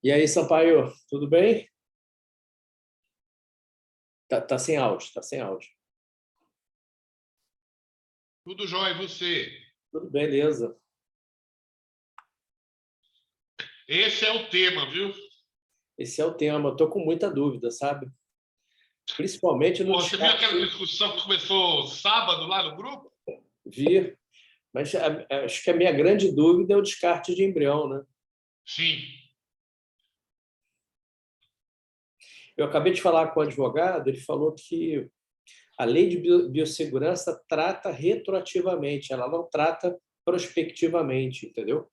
E aí, Sampaio, tudo bem? Tá sem áudio, tá sem áudio. Tudo jóia, e você? Tudo beleza. Esse é o tema, viu? Esse é o tema. Eu tô com muita dúvida, sabe? Principalmente no Pô, você viu aquela descarte discussão que começou sábado lá no grupo? vir, mas acho que a minha grande dúvida é o descarte de embrião, né? Sim. Eu acabei de falar com o advogado, ele falou que a lei de biossegurança trata retroativamente, ela não trata prospectivamente, entendeu?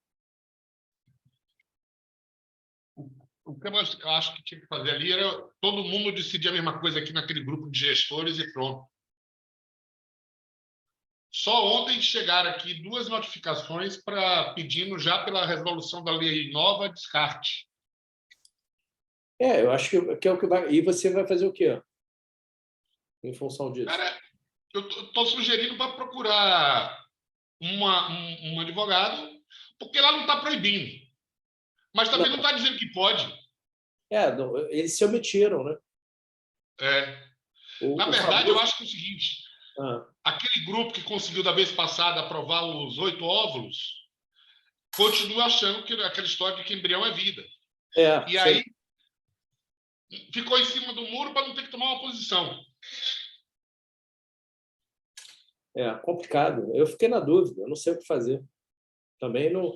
O que eu acho que tinha que fazer ali era todo mundo decidir a mesma coisa aqui naquele grupo de gestores e pronto. Só ontem chegaram aqui duas notificações pedindo já pela resolução da lei nova descarte. Eu acho que é o que vai. E você vai fazer o quê em função disso? Cara, eu estou sugerindo para procurar um advogado, porque lá não está proibindo, mas também não Não, está dizendo que pode. não, eles se omitiram, né? É. Na O verdade, eu famoso. acho que é o seguinte: Ah, aquele grupo que conseguiu da vez passada aprovar os 8 óvulos continua achando que aquela história de que embrião é vida. E sim. aí ficou em cima do muro para não ter que tomar uma posição. É complicado. Eu fiquei na dúvida, eu não sei o que fazer. Também não.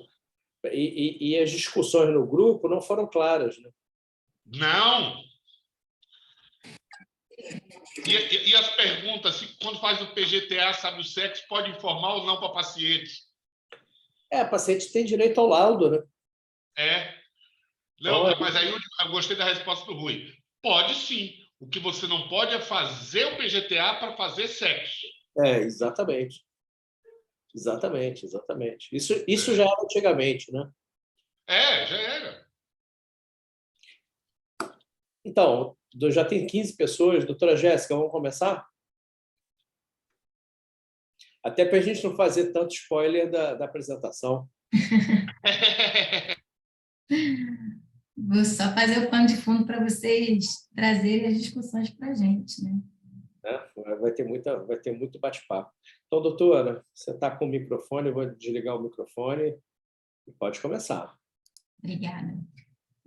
E as discussões no grupo não foram claras, né? Não! E as perguntas, se quando faz o PGTA, sabe o sexo, pode informar ou não para paciente? A paciente tem direito ao laudo, né? É. Não, Então, mas aí eu gostei da resposta do Rui. Pode sim. O que você não pode é fazer o PGTA para fazer sexo. exatamente. Exatamente, exatamente. Isso já É, era antigamente, né? já era. Então, já tem 15 pessoas. Doutora Jéssica, vamos começar? Até para a gente não fazer tanto spoiler da apresentação. Vou só fazer o pano de fundo para vocês trazerem as discussões para a gente, né? Né? Vai ter muito bate-papo. Então, doutora, você está com o microfone, eu vou desligar o microfone e pode começar. Obrigada.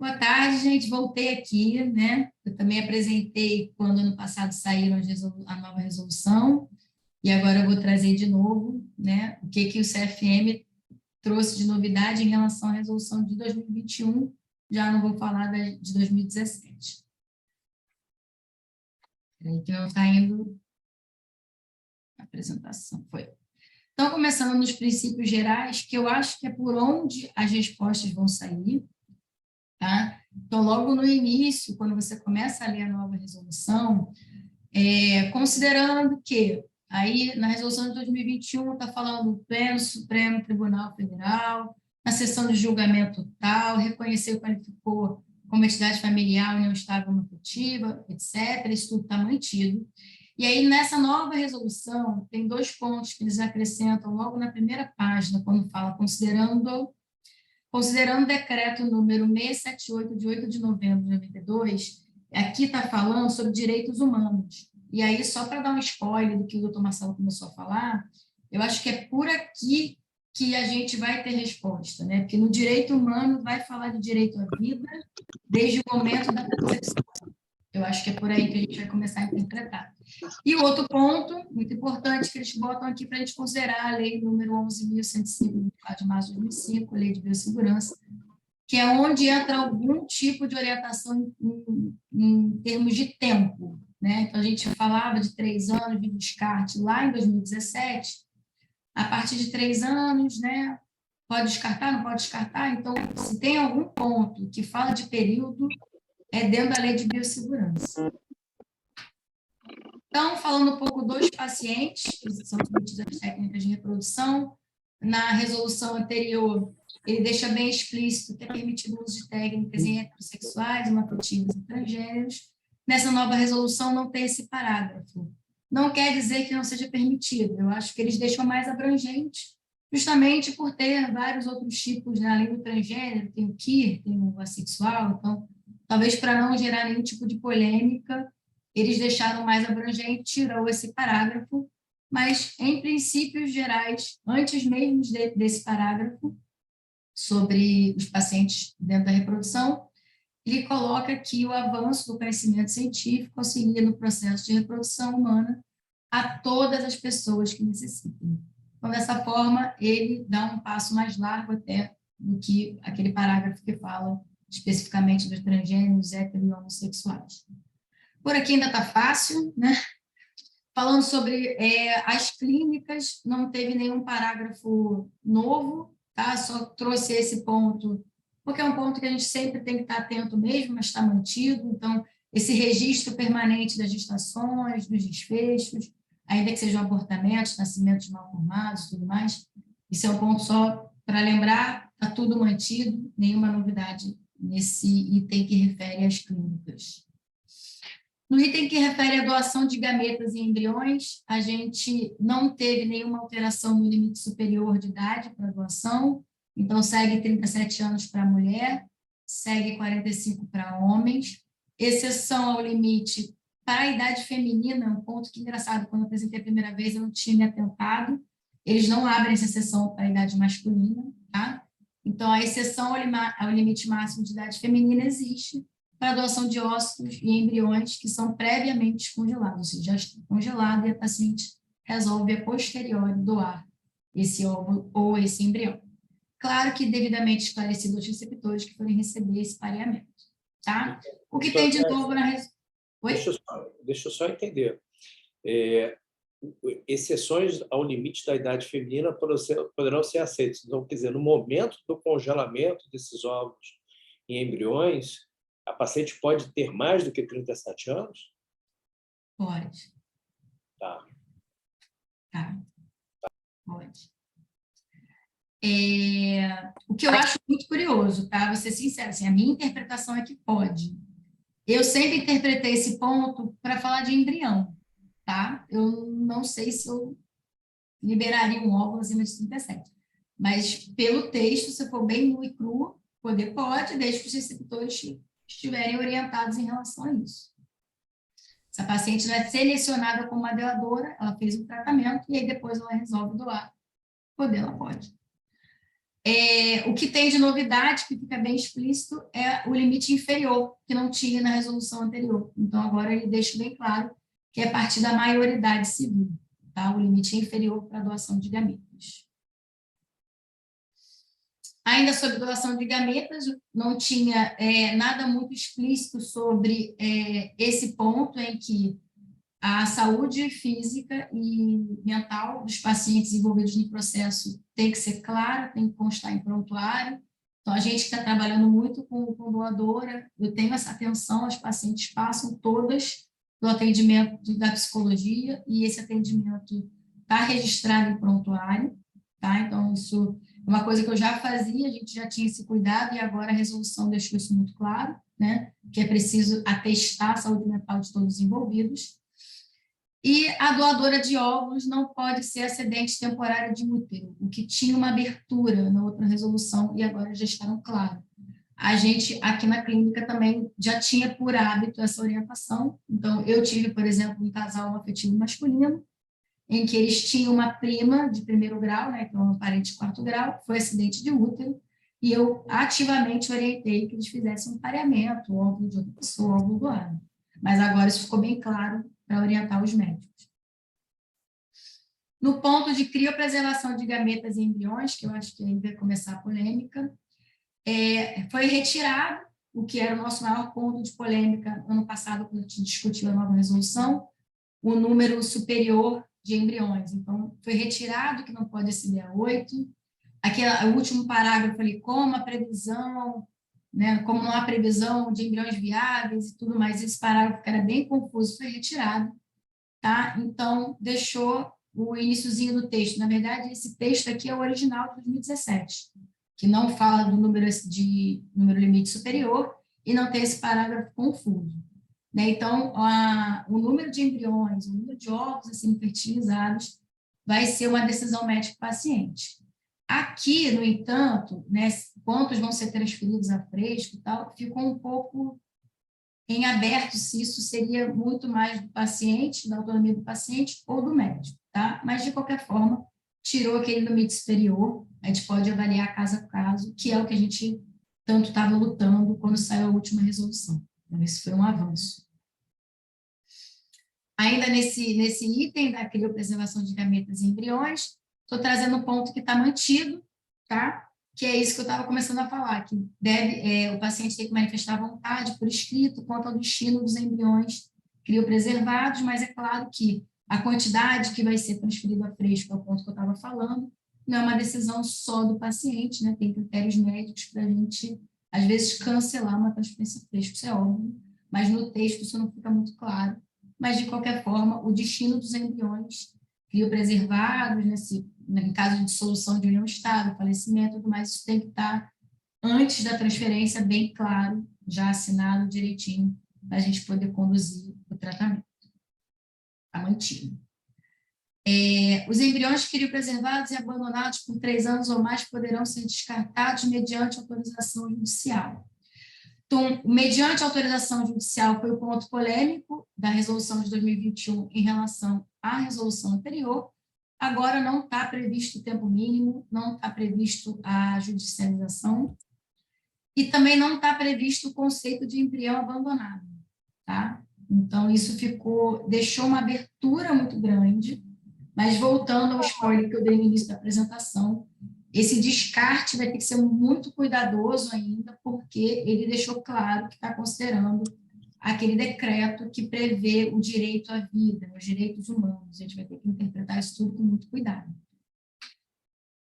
Boa tarde, gente. Voltei aqui, né? Eu também apresentei quando ano passado saíram a nova resolução, e agora eu vou trazer de novo, né? O que o CFM trouxe de novidade em relação à resolução de 2021, já não vou falar de 2017. Então, está indo a apresentação, foi. Então, começando nos princípios gerais, que eu acho que é por onde as respostas vão sair, tá? Então, logo no início, quando você começa a ler a nova resolução, considerando que aí na resolução de 2021 está falando do pleno Supremo Tribunal Federal, na sessão de julgamento tal, reconheceu e qualificou como entidade familiar, união estável ou afetiva, etc. Isso tudo está mantido. E aí, nessa nova resolução, tem dois pontos que eles acrescentam logo na primeira página, quando fala considerando o decreto número 678, de 8 de novembro de 92, aqui está falando sobre direitos humanos. E aí, só para dar um spoiler do que o doutor Marcelo começou a falar, eu acho que é por aqui que a gente vai ter resposta, né? Porque no direito humano vai falar de direito à vida desde o momento da concepção. Eu acho que é por aí que a gente vai começar a interpretar. E o outro ponto, muito importante, que eles botam aqui para a gente considerar a lei número 11.105, de março de 2005, lei de biossegurança, que é onde entra algum tipo de orientação em termos de tempo, né? Então, a gente falava de 3 anos de descarte lá em 2017, a partir de 3 anos, né? Pode descartar, não pode descartar? Então, se tem algum ponto que fala de período, é dentro da lei de biossegurança. Então, falando um pouco dos pacientes, que são submetidos às técnicas de reprodução, na resolução anterior, ele deixa bem explícito que é permitido o uso de técnicas em heterossexuais, homoafetivos e transgêneros. Nessa nova resolução não tem esse parágrafo. Não quer dizer que não seja permitido, eu acho que eles deixam mais abrangente, justamente por ter vários outros tipos, né? Além do transgênero, tem o queer, tem o assexual, então, talvez para não gerar nenhum tipo de polêmica, eles deixaram mais abrangente, tirou esse parágrafo, mas, em princípios gerais, antes mesmo desse parágrafo, sobre os pacientes dentro da reprodução, ele coloca que o avanço do conhecimento científico auxilia no processo de reprodução humana a todas as pessoas que necessitam. Então, dessa forma, ele dá um passo mais largo até do que aquele parágrafo que fala especificamente dos transgêneros, hétero e homossexuais. Por aqui ainda está fácil, né? Falando sobre as clínicas, não teve nenhum parágrafo novo, tá? Só trouxe esse ponto, porque é um ponto que a gente sempre tem que estar atento mesmo, mas está mantido. Então, esse registro permanente das gestações, dos desfechos, ainda que sejam abortamentos, nascimentos mal formados e tudo mais, isso é um ponto só para lembrar, está tudo mantido, nenhuma novidade nesse item que refere às clínicas. No item que refere à doação de gametas e embriões, a gente não teve nenhuma alteração no limite superior de idade para doação, então segue 37 anos para mulher, segue 45 para homens, exceção ao limite para a idade feminina, um ponto que engraçado, quando eu apresentei a primeira vez eu não tinha me atentado, eles não abrem essa exceção para a idade masculina, tá? Então a exceção ao limite máximo de idade feminina existe, para a doação de óvulos e embriões que são previamente descongelados, ou seja, já está congelado e a paciente resolve a posteriori doar esse óvulo ou esse embrião. Claro que devidamente esclarecido aos receptores que forem receber esse pareamento, tá? O que tem de novo na... Oi? Deixa eu só entender. Exceções ao limite da idade feminina poderão ser aceitas. Então, quer dizer, no momento do congelamento desses óvulos e embriões, a paciente pode ter mais do que 37 anos? Pode. Tá. Pode. O que eu acho muito curioso, tá? Vou ser sincera, assim, a minha interpretação é que pode. Eu sempre interpretei esse ponto para falar de embrião, tá? Eu não sei se eu liberaria um óvulo acima de 37. Mas, pelo texto, se for bem nu e cru, poder pode, desde que os receptores estiverem orientados em relação a isso. Se a paciente não é selecionada como uma doadora, ela fez o tratamento e aí depois ela resolve doar. Poder, ela pode. O que tem de novidade, que fica bem explícito, é o limite inferior, que não tinha na resolução anterior. Então, agora ele deixa bem claro que é a partir da maioridade civil, tá? O limite inferior para a doação de gametas. Ainda sobre doação de gametas, não tinha nada muito explícito sobre esse ponto em que a saúde física e mental dos pacientes envolvidos no processo tem que ser clara, tem que constar em prontuário. Então, a gente está trabalhando muito com doadora, eu tenho essa atenção, as pacientes passam todas do atendimento da psicologia e esse atendimento está registrado em prontuário, tá? Então, isso é uma coisa que eu já fazia, a gente já tinha esse cuidado e agora a resolução deixou isso muito claro, né? Que é preciso atestar a saúde mental de todos os envolvidos. E a doadora de óvulos não pode ser acidente temporário de útero, o que tinha uma abertura na outra resolução e agora já estaram claros. A gente, aqui na clínica, também já tinha por hábito essa orientação. Então, eu tive, por exemplo, um casal afetivo masculino, em que eles tinham uma prima de 1º grau, né, que é uma parente de 4º grau, foi acidente de útero, e eu ativamente orientei que eles fizessem um pareamento, óvulo de outra pessoa, óvulo doado. Mas agora isso ficou bem claro para orientar os médicos. No ponto de criopreservação de gametas e embriões, que eu acho que aí vai começar a polêmica, foi retirado o que era o nosso maior ponto de polêmica ano passado, quando a gente discutiu a nova resolução, o número superior de embriões. Então, foi retirado que não pode exceder a 8. O último parágrafo ali, como a previsão, né, como não há previsão de embriões viáveis e tudo mais, esse parágrafo que era bem confuso foi retirado, tá? Então, deixou o iniciozinho do texto. Na verdade, esse texto aqui é o original de 2017, que não fala do número limite superior e não tem esse parágrafo confuso. Né? Então, o número de embriões, o número de óvulos assim, fertilizados vai ser uma decisão médico-paciente. Aqui, no entanto, né, quantos vão ser transferidos a fresco e tal, ficou um pouco em aberto se isso seria muito mais do paciente, da autonomia do paciente ou do médico, tá? Mas, de qualquer forma, tirou aquele limite superior, a gente pode avaliar caso a caso, que é o que a gente tanto estava lutando quando saiu a última resolução. Então, esse foi um avanço. Ainda nesse item da criopreservação de gametas e embriões, estou trazendo um ponto que está mantido, tá? Que é isso que eu estava começando a falar, que o paciente tem que manifestar vontade por escrito quanto ao destino dos embriões criopreservados, mas é claro que a quantidade que vai ser transferida a fresco, é o ponto que eu estava falando, não é uma decisão só do paciente, né? Tem critérios médicos para a gente, às vezes, cancelar uma transferência a fresco, isso é óbvio, mas no texto isso não fica muito claro. Mas, de qualquer forma, o destino dos embriões criopreservados, em caso de dissolução de união estável, falecimento, tudo mais, isso tem que estar antes da transferência bem claro, já assinado direitinho, para a gente poder conduzir o tratamento. Está mantido. Os embriões criopreservados e abandonados por 3 anos ou mais poderão ser descartados mediante autorização judicial. Então, mediante autorização judicial foi o ponto polêmico da resolução de 2021 em relação à resolução anterior. Agora não está previsto o tempo mínimo, não está previsto a judicialização e também não está previsto o conceito de embrião abandonado, tá? Então, isso deixou uma abertura muito grande, mas voltando ao spoiler que eu dei no início da apresentação, esse descarte vai ter que ser muito cuidadoso ainda, porque ele deixou claro que está considerando aquele decreto que prevê o direito à vida, os direitos humanos. A gente vai ter que interpretar isso tudo com muito cuidado.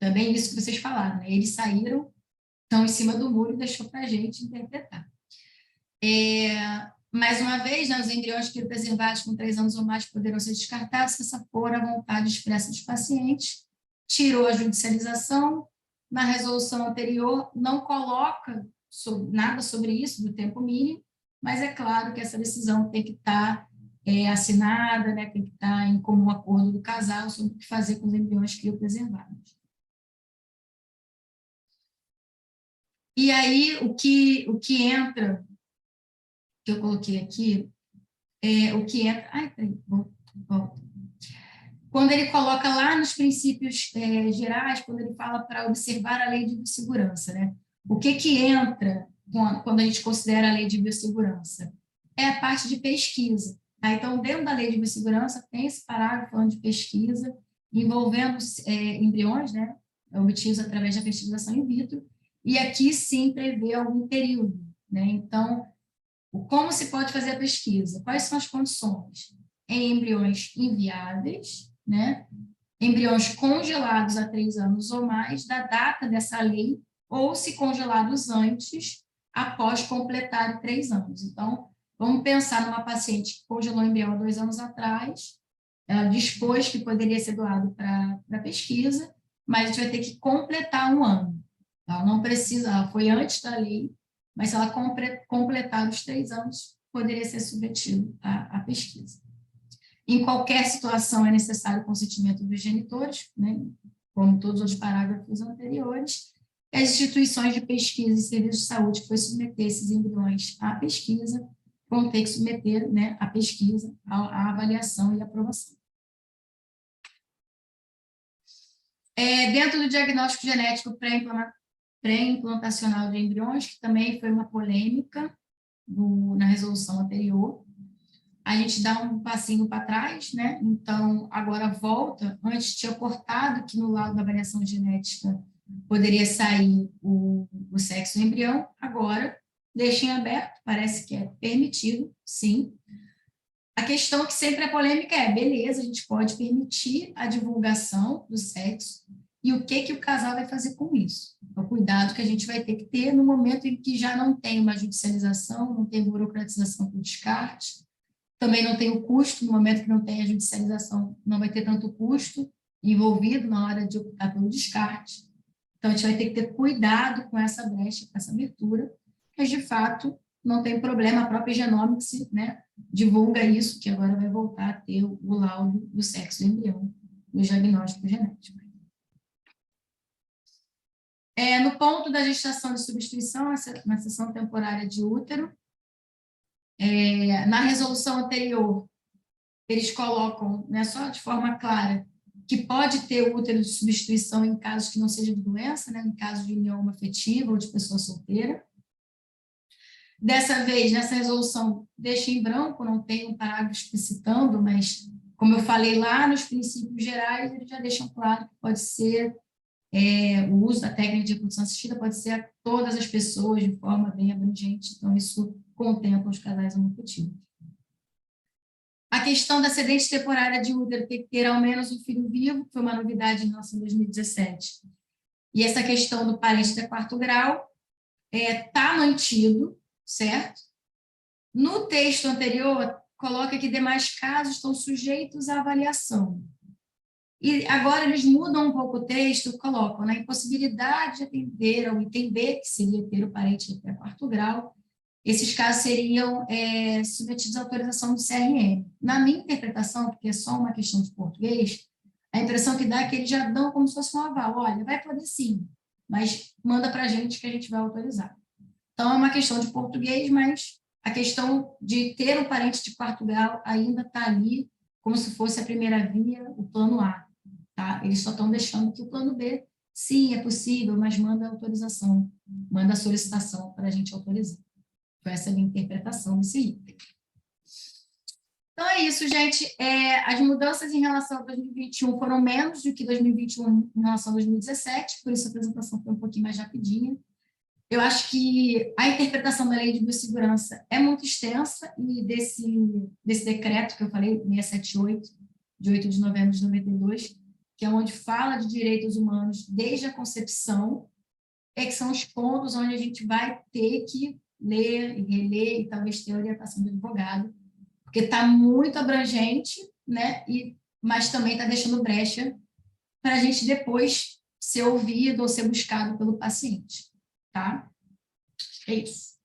Também isso que vocês falaram, né? Eles saíram, estão em cima do muro e deixou para a gente interpretar. Mais uma vez, né, os embriões criopreservados com 3 anos ou mais poderão ser descartados se essa for a vontade expressa dos pacientes. Tirou a judicialização, na resolução anterior não coloca nada sobre isso, do tempo mínimo, mas é claro que essa decisão tem que estar assinada, né, tem que estar em comum acordo do casal sobre o que fazer com os embriões criopreservados. E aí, o que entra, que eu coloquei aqui, o que entra... Ai, peraí, volta. Quando ele coloca lá nos princípios gerais, quando ele fala para observar a lei de biossegurança, né? O que entra quando a gente considera a lei de biossegurança? É a parte de pesquisa. Tá? Então, dentro da lei de biossegurança, tem esse parágrafo falando de pesquisa, envolvendo embriões, né? Obtidos através da fertilização in vitro, e aqui sim prevê algum período, né? Então, como se pode fazer a pesquisa? Quais são as condições? Em embriões inviáveis, né? Embriões congelados há 3 anos ou mais da data dessa lei, ou se congelados antes, após completar 3 anos. Então, vamos pensar numa paciente que congelou o embrião há 2 anos atrás, ela dispôs que poderia ser doado para pesquisa, mas a gente vai ter que completar 1 ano. Ela não precisa, ela foi antes da lei, mas se ela completar os 3 anos, poderia ser submetido à pesquisa. Em qualquer situação é necessário o consentimento dos genitores, né, como todos os parágrafos anteriores. As instituições de pesquisa e serviços de saúde que foi submeter esses embriões à pesquisa vão ter que submeter, né, a pesquisa, à avaliação e aprovação. Dentro do diagnóstico genético pré-implantacional de embriões, que também foi uma polêmica na resolução anterior, a gente dá um passinho para trás, né? Então, agora volta. Antes tinha cortado que no laudo da avaliação genética poderia sair o sexo do embrião, agora deixa em aberto, parece que é permitido, sim. A questão que sempre é polêmica é, beleza, a gente pode permitir a divulgação do sexo, e o que o casal vai fazer com isso? O cuidado que a gente vai ter que ter no momento em que já não tem uma judicialização, não tem burocratização por descarte, também não tem o custo, no momento que não tem a judicialização, não vai ter tanto custo envolvido na hora de optar pelo descarte. Então, a gente vai ter que ter cuidado com essa brecha, com essa abertura, mas, de fato, não tem problema, a própria Genomics, né, divulga isso, que agora vai voltar a ter o laudo do sexo do embrião, do diagnóstico genético. No ponto da gestação de substituição, na seção temporária de útero, na resolução anterior, eles colocam, né, só de forma clara, que pode ter útero de substituição em casos que não seja de doença, né, em caso de união afetiva ou de pessoa solteira. Dessa vez, nessa resolução, deixa em branco, não tem um parágrafo explicitando, mas, como eu falei lá, nos princípios gerais, eles já deixam claro que pode ser, o uso da técnica de reprodução assistida pode ser a todas as pessoas de forma bem abrangente, então isso contempla os casais homoafetivos. A questão da acidente temporária de útero ter que ter ao menos um filho vivo, foi uma novidade em relação a 2017. E essa questão do parente de quarto grau está mantido, certo? No texto anterior, coloca que demais casos estão sujeitos à avaliação. E agora eles mudam um pouco o texto, colocam na impossibilidade de atender ou entender que seria ter o parente de quarto grau. Esses casos seriam submetidos à autorização do CRM. Na minha interpretação, porque é só uma questão de português, a impressão que dá é que eles já dão como se fosse um aval. Olha, vai poder sim, mas manda para a gente que a gente vai autorizar. Então, é uma questão de português, mas a questão de ter um parente de quarto grau ainda está ali, como se fosse a primeira via, o plano A. Tá? Eles só estão deixando que o plano B, sim, é possível, mas manda a autorização, manda a solicitação para a gente autorizar. Foi essa a minha interpretação desse item. Então, é isso, gente. As mudanças em relação a 2021 foram menos do que 2021 em relação a 2017, por isso a apresentação foi um pouquinho mais rapidinha. Eu acho que a interpretação da Lei de Biossegurança é muito extensa e desse decreto que eu falei, 678, de 8 de novembro de 92, que é onde fala de direitos humanos desde a concepção, que são os pontos onde a gente vai ter que ler e reler e talvez ter a orientação do advogado, porque está muito abrangente, né? Mas também está deixando brecha para a gente depois ser ouvido ou ser buscado pelo paciente, tá? É isso.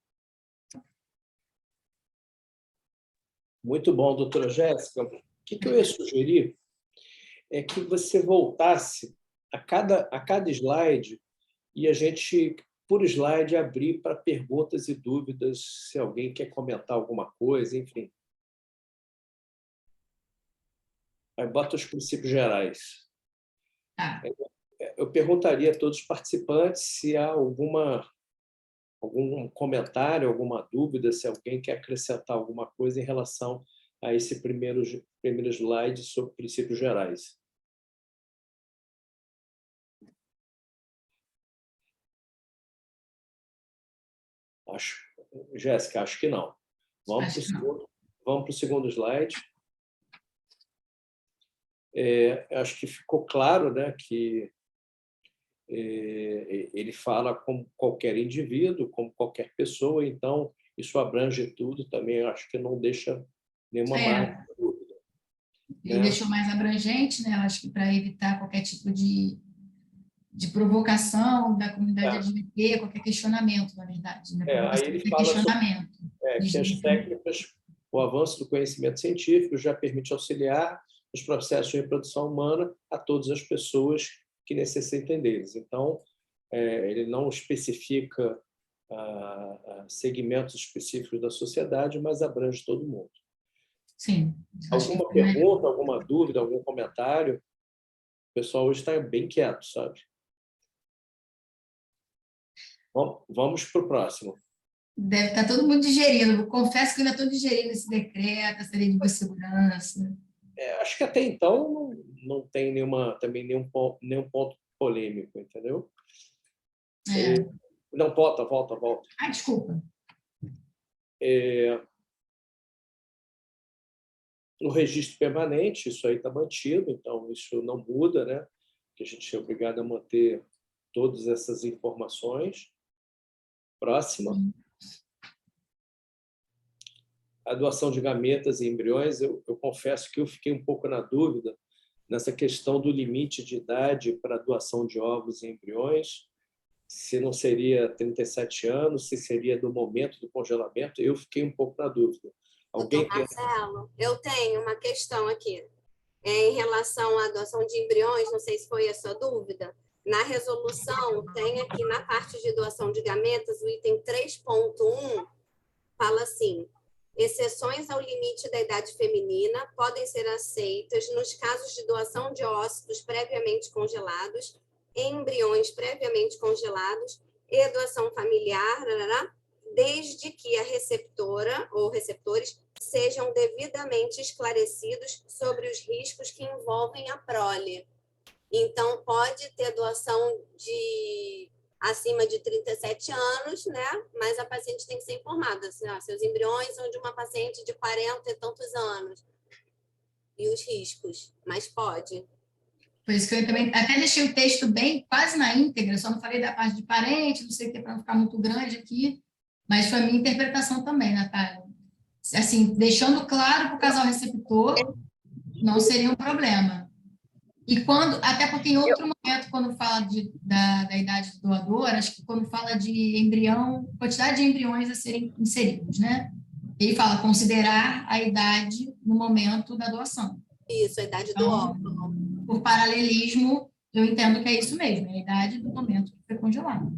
Muito bom, doutora Jéssica. O que eu ia sugerir é que você voltasse a cada slide e a gente, por slide, abrir para perguntas e dúvidas, se alguém quer comentar alguma coisa, enfim. Aí bota os princípios gerais. Tá. Eu perguntaria a todos os participantes se há algum comentário, alguma dúvida, se alguém quer acrescentar alguma coisa em relação a esse primeiro slide sobre princípios gerais. Jéssica, acho que não. Vamos para o segundo slide. Acho que ficou claro, né, que ele fala como qualquer indivíduo, como qualquer pessoa, então isso abrange tudo também, acho que não deixa nenhuma margem de dúvida. Ele deixou mais abrangente, né? Eu acho que para evitar qualquer tipo de provocação da comunidade LGBT, qualquer questionamento, na verdade. Né? Aí ele fala questionamento. Que as técnicas, o avanço do conhecimento científico já permite auxiliar nos processos de reprodução humana a todas as pessoas que necessitem deles. Então, ele não especifica segmentos específicos da sociedade, mas abrange todo mundo. Sim. Alguma pergunta, alguma dúvida, algum comentário? O pessoal hoje está bem quieto, sabe? Bom, vamos para o próximo. Deve estar todo mundo digerindo. Eu confesso que ainda estou digerindo esse decreto, essa lei de biossegurança. Acho que até então não tem nenhum ponto polêmico, entendeu? Não, volta. Desculpa. O registro permanente, isso aí está mantido, então isso não muda, né? Que a gente é obrigado a manter todas essas informações. Próxima. A doação de gametas e embriões, eu confesso que eu fiquei um pouco na dúvida nessa questão do limite de idade para a doação de ovos e embriões, se não seria 37 anos, se seria do momento do congelamento, eu fiquei um pouco na dúvida. Doutor Marcelo, eu tenho uma questão aqui. Em relação à doação de embriões, não sei se foi a sua dúvida, Na resolução, tem aqui na parte de doação de gametas, o item 3.1 fala assim: exceções ao limite da idade feminina podem ser aceitas nos casos de doação de ócitos previamente congelados, embriões previamente congelados e doação familiar, desde que a receptora ou receptores sejam devidamente esclarecidos sobre os riscos que envolvem a prole. Então, pode ter doação de acima de 37 anos, né? Mas a paciente tem que ser informada. Assim, seus embriões são de uma paciente de 40 e tantos anos. E os riscos, mas pode. Por isso que eu também até deixei o texto bem, quase na íntegra, só não falei da parte de parente, não sei o que, para não ficar muito grande aqui, mas foi a minha interpretação também, Natália. Assim, deixando claro para o casal receptor, não seria um problema. E quando, até porque em outro momento, quando fala da idade do doador, acho que quando fala de embrião, quantidade de embriões a serem inseridos, né? Ele fala considerar a idade no momento da doação. Isso, a idade do óvulo. Por paralelismo, eu entendo que é isso mesmo, é a idade do momento que foi congelado.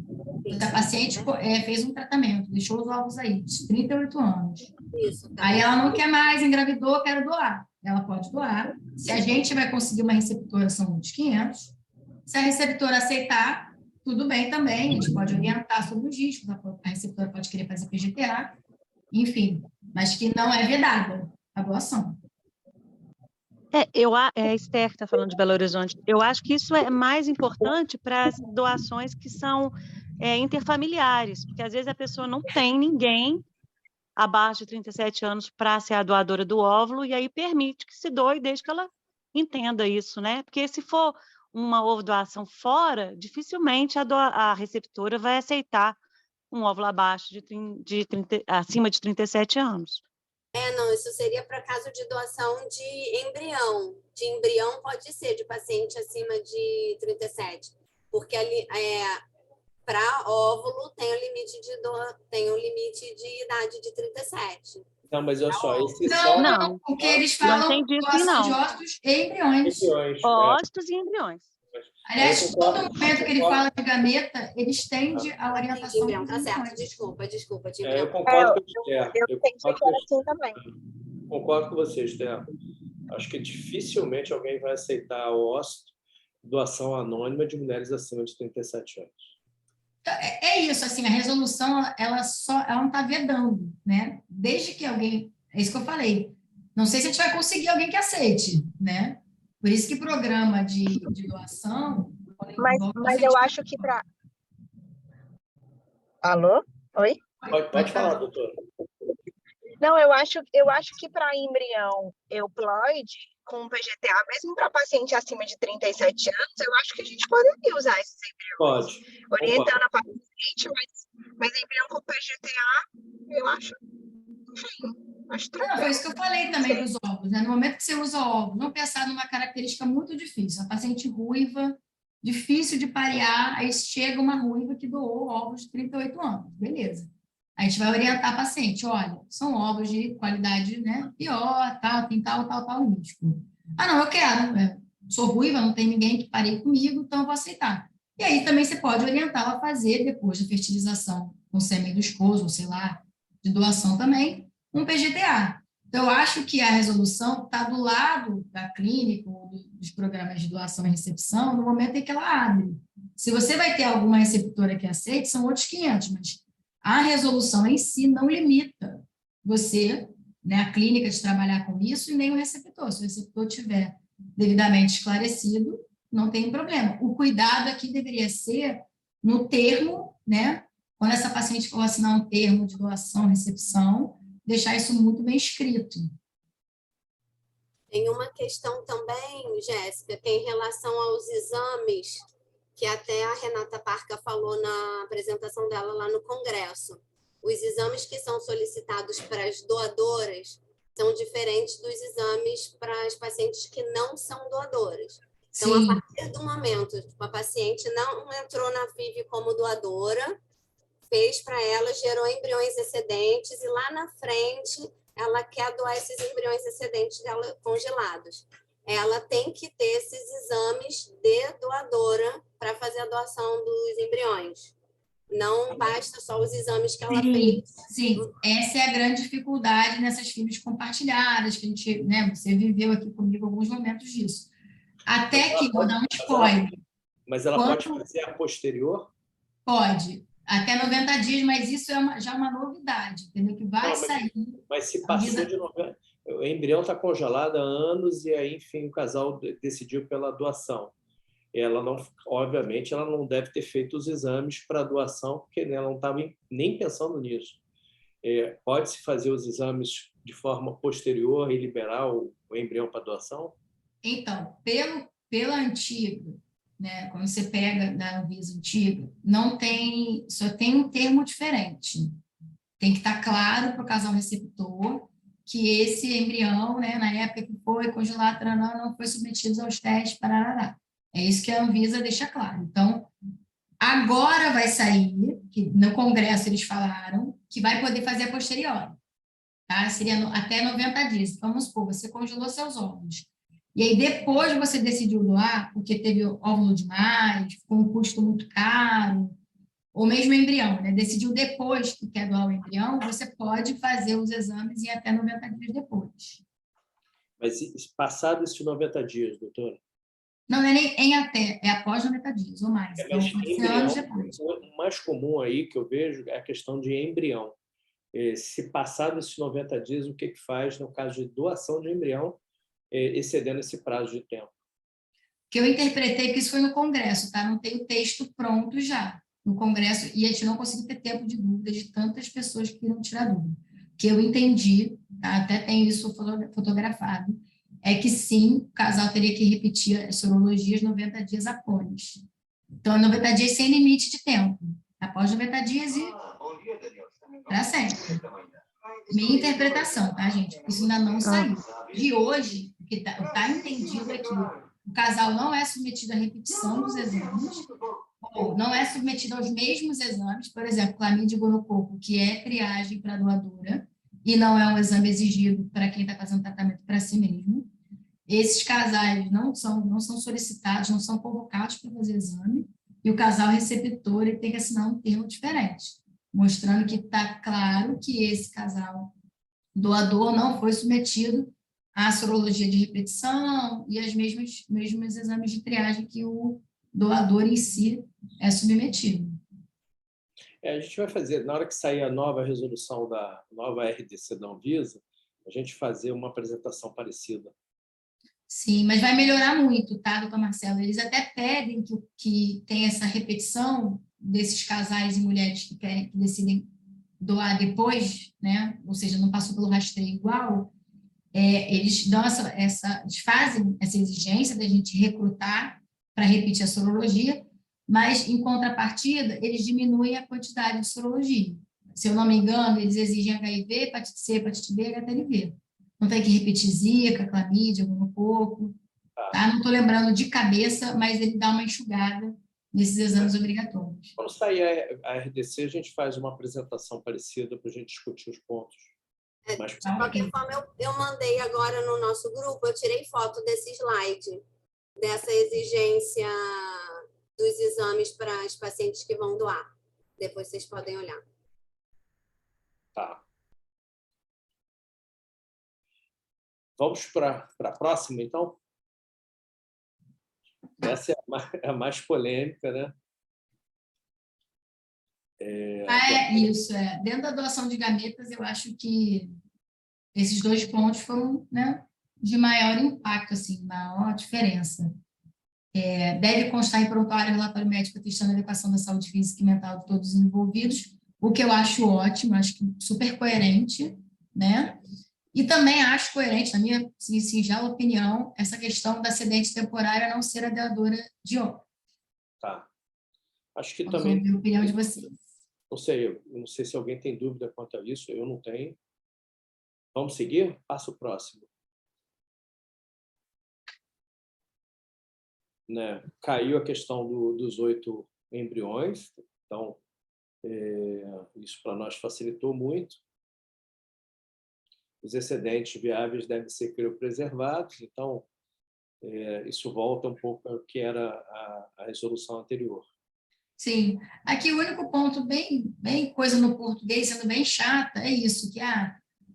Então, a paciente fez um tratamento, deixou os ovos aí, de 38 anos. Isso, tá. Aí ela não quer mais, engravidou, quero doar. Ela pode doar. Se a gente vai conseguir uma receptora, são uns 500. Se a receptora aceitar, tudo bem também. A gente pode orientar sobre os riscos. A receptora pode querer fazer PGTA, enfim. Mas que não é vedada a doação. A Esther está falando de Belo Horizonte. Eu acho que isso é mais importante para as doações que são interfamiliares, porque às vezes a pessoa não tem ninguém abaixo de 37 anos para ser a doadora do óvulo, e aí permite que se doe desde que ela entenda isso, né? Porque se for uma ovo-doação fora, dificilmente a receptora vai aceitar um óvulo abaixo acima de 37 anos. Não, isso seria para caso de doação de embrião. De embrião pode ser de paciente acima de 37, porque ali para óvulo tem o limite de idade de 37. Não, mas olha só, Não, porque eles falam doação de ócitos e embriões. Ócitos e embriões. Aliás, todo momento que ele fala de gameta, eles tendem a orientação. Embrião, tá certo. Desculpa. Eu concordo com você. Eu pensei que era assim também. Concordo com você, Esther. Acho que dificilmente alguém vai aceitar o ócito, doação anônima de mulheres acima de 37 anos. É isso, assim, a resolução, ela não está vedando, né? Desde que alguém... É isso que eu falei. Não sei se a gente vai conseguir alguém que aceite, né? Por isso que programa de doação... Mas eu acho que para... Alô? Oi? Pode falar, doutora. Não, eu acho que para embrião euploide, com PGTA, mesmo para paciente acima de 37 anos, eu acho que a gente poderia usar esses embriões. Pode. Orientando a paciente, mas embrião com PGTA, eu acho... Enfim... Foi isso que eu falei também dos ovos, né? No momento que você usa ovo, não pensar numa característica muito difícil. A paciente ruiva, difícil de parear, aí chega uma ruiva que doou ovos de 38 anos. Beleza. A gente vai orientar a paciente, olha, são ovos de qualidade, né, pior, tem tal risco. Não, eu quero, sou ruiva, não tem ninguém que pareie comigo, então eu vou aceitar. E aí também você pode orientá-la a fazer, depois da fertilização com sêmen do esposo, ou sei lá, de doação também, um PGTA. Então, eu acho que a resolução está do lado da clínica, ou dos programas de doação e recepção, no momento em que ela abre. Se você vai ter alguma receptora que aceite, são outros 500, mas a resolução em si não limita você, né, a clínica, de trabalhar com isso, e nem o receptor. Se o receptor tiver devidamente esclarecido, não tem problema. O cuidado aqui deveria ser no termo, né, quando essa paciente for assinar um termo de doação, recepção, deixar isso muito bem escrito. Tem uma questão também, Jéssica, que é em relação aos exames, que até a Renata Parca falou na apresentação dela lá no Congresso. Os exames que são solicitados para as doadoras são diferentes dos exames para as pacientes que não são doadoras. Então, Sim. a partir do momento que a paciente não entrou na FIV como doadora, fez para ela, gerou embriões excedentes, e lá na frente ela quer doar esses embriões excedentes dela congelados. Ela tem que ter esses exames de doadora para fazer a doação dos embriões. Não basta só os exames que ela fez. Sim, essa é a grande dificuldade nessas FIVs compartilhadas, que a gente, né, você viveu aqui comigo alguns momentos disso. Até que, vou dar um spoiler. Mas ela pode fazer a posterior? Pode, até 90 dias, mas isso é já uma novidade, entendeu? Que vai sair. Mas se passou de 90, o embrião está congelado há anos e aí, enfim, o casal decidiu pela doação. Ela não, obviamente, ela não deve ter feito os exames para doação, porque ela não estava nem pensando nisso. Pode-se fazer os exames de forma posterior e liberar o embrião para doação? Então, pela antiga, né, quando você pega da Anvisa antiga, não tem, só tem um termo diferente. Tem que estar claro para o casal receptor que esse embrião, né, na época que foi congelado, não foi submetido aos testes, parará. É isso que a Anvisa deixa claro. Então, agora vai sair, que no Congresso eles falaram, que vai poder fazer a posteriori. Tá? Seria até 90 dias. Vamos supor, você congelou seus óvulos. E aí, depois você decidiu doar, porque teve óvulo demais, ficou um custo muito caro, ou mesmo embrião, né? Decidiu depois que quer doar o embrião, você pode fazer os exames e até 90 dias depois. Mas passado esses 90 dias, doutora? Não é nem em até, é após 90 dias ou mais. Então, anos depois. O mais comum aí que eu vejo é a questão de embrião. Se passado esses 90 dias, o que faz no caso de doação de embrião, excedendo esse prazo de tempo? Que eu interpretei que isso foi no Congresso, tá? Não tem o texto pronto já no Congresso, e a gente não conseguiu ter tempo de dúvida de tantas pessoas que queriam tirar dúvida. Que eu entendi, tá? Até tenho isso fotografado, é que sim, o casal teria que repetir as sorologias 90 dias após. Então, 90 dias sem limite de tempo. Após 90 dias e para sempre. Minha interpretação, tá, gente? Isso ainda não saiu. De hoje, o que está entendido é que o casal não é submetido à repetição dos exames, ou não é submetido aos mesmos exames, por exemplo, clamídia e gonococo, que é triagem para doadora, e não é um exame exigido para quem está fazendo tratamento para si mesmo. Esses casais não são solicitados, não são convocados para fazer exame, e o casal receptor ele tem que assinar um termo diferente, mostrando que está claro que esse casal doador não foi submetido à sorologia de repetição e aos mesmos exames de triagem que o doador em si é submetido. A gente vai fazer, na hora que sair a nova resolução da nova RDC da Anvisa, a gente fazer uma apresentação parecida. Sim, mas vai melhorar muito, tá, doutor Marcelo? Eles até pedem que tenha essa repetição desses casais e mulheres que decidem doar depois, né? Ou seja, não passou pelo rastreio igual. Eles dão eles fazem essa exigência da gente recrutar para repetir a sorologia, mas, em contrapartida, eles diminuem a quantidade de sorologia. Se eu não me engano, eles exigem HIV, hepatite C, hepatite B, HTLV. Não tem que repetir zika, clamídia, gonococo, tá? Não estou lembrando de cabeça, mas ele dá uma enxugada nesses exames obrigatórios. Quando sair a RDC, a gente faz uma apresentação parecida para a gente discutir os pontos. Mas, de qualquer forma, eu mandei agora no nosso grupo, eu tirei foto desse slide, dessa exigência dos exames para os pacientes que vão doar. Depois vocês podem olhar. Tá. Vamos para a próxima, então? Essa é a mais polêmica, né? Isso. Dentro da doação de gametas, eu acho que esses 2 pontos foram, né, de maior impacto, assim, maior diferença. Deve constar em prontuário relatório médico atestando a adequação da saúde física e mental de todos os envolvidos, o que eu acho ótimo, acho que super coerente, né? E também acho coerente, na minha singela opinião, essa questão da cedente temporária não ser a doadora de óvulo. Tá. Acho que Vamos também... ouvir a opinião de vocês. eu não sei se alguém tem dúvida quanto a isso, eu não tenho. Vamos seguir? Passa o próximo. Né? Caiu a questão dos 8 embriões, então isso para nós facilitou muito. Os excedentes viáveis devem ser criopreservados, então Isso volta um pouco ao que era a resolução anterior. Sim. Aqui o único ponto bem coisa no português, sendo bem chata, é isso, que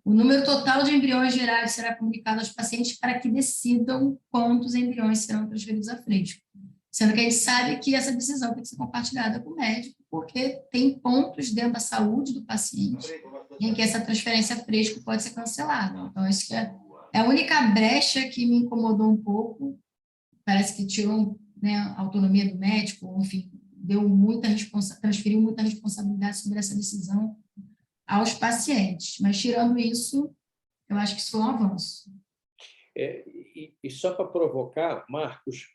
o número total de embriões gerados será comunicado aos pacientes para que decidam quantos embriões serão transferidos a fresco. Sendo que a gente sabe que essa decisão tem que ser compartilhada com o médico, porque tem pontos dentro da saúde do paciente em que essa transferência a fresco pode ser cancelada. Então, isso que é a única brecha que me incomodou um pouco. Parece que tirou, né, a autonomia do médico, enfim, transferiu muita responsabilidade sobre essa decisão aos pacientes. Mas, tirando isso, eu acho que isso foi um avanço. E só para provocar, Marcos,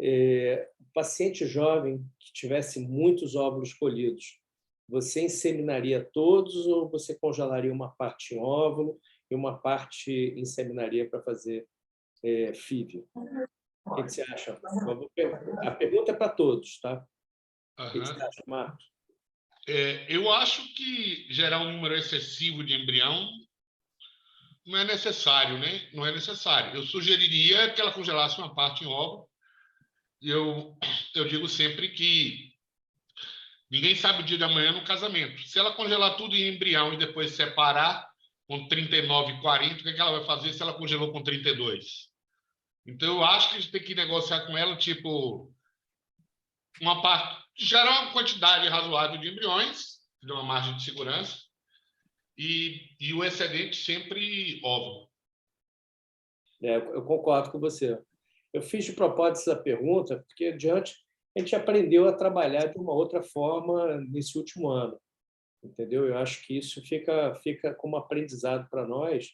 o paciente jovem que tivesse muitos óvulos colhidos, você inseminaria todos ou você congelaria uma parte em óvulo e uma parte inseminaria para fazer FIV? O que você acha? A pergunta é para todos, tá? O que você acha, Marcos? Eu acho que gerar um número excessivo de embrião não é necessário, né? Não é necessário. Eu sugeriria que ela congelasse uma parte em óvulo. E eu digo sempre que ninguém sabe o dia de amanhã no casamento. Se ela congelar tudo em embrião e depois separar com 39 e 40, o que ela vai fazer se ela congelou com 32? Então, eu acho que a gente tem que negociar com ela, tipo, uma parte, gerar uma quantidade razoável de embriões, de uma margem de segurança, e o excedente sempre óvulo. Eu concordo com você. Eu fiz de propósito essa pergunta porque, adiante, a gente aprendeu a trabalhar de uma outra forma nesse último ano, entendeu? Eu acho que isso fica como aprendizado para nós,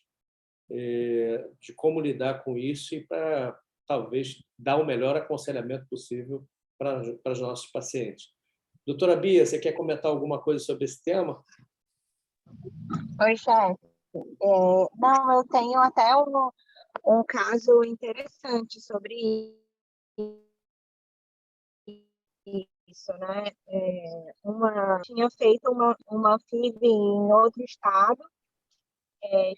de como lidar com isso e para, talvez, dar o melhor aconselhamento possível para os nossos pacientes. Doutora Bia, você quer comentar alguma coisa sobre esse tema? Oi, chefe. Não, eu tenho até um caso interessante sobre isso, né? Tinha feito uma FIV em outro estado,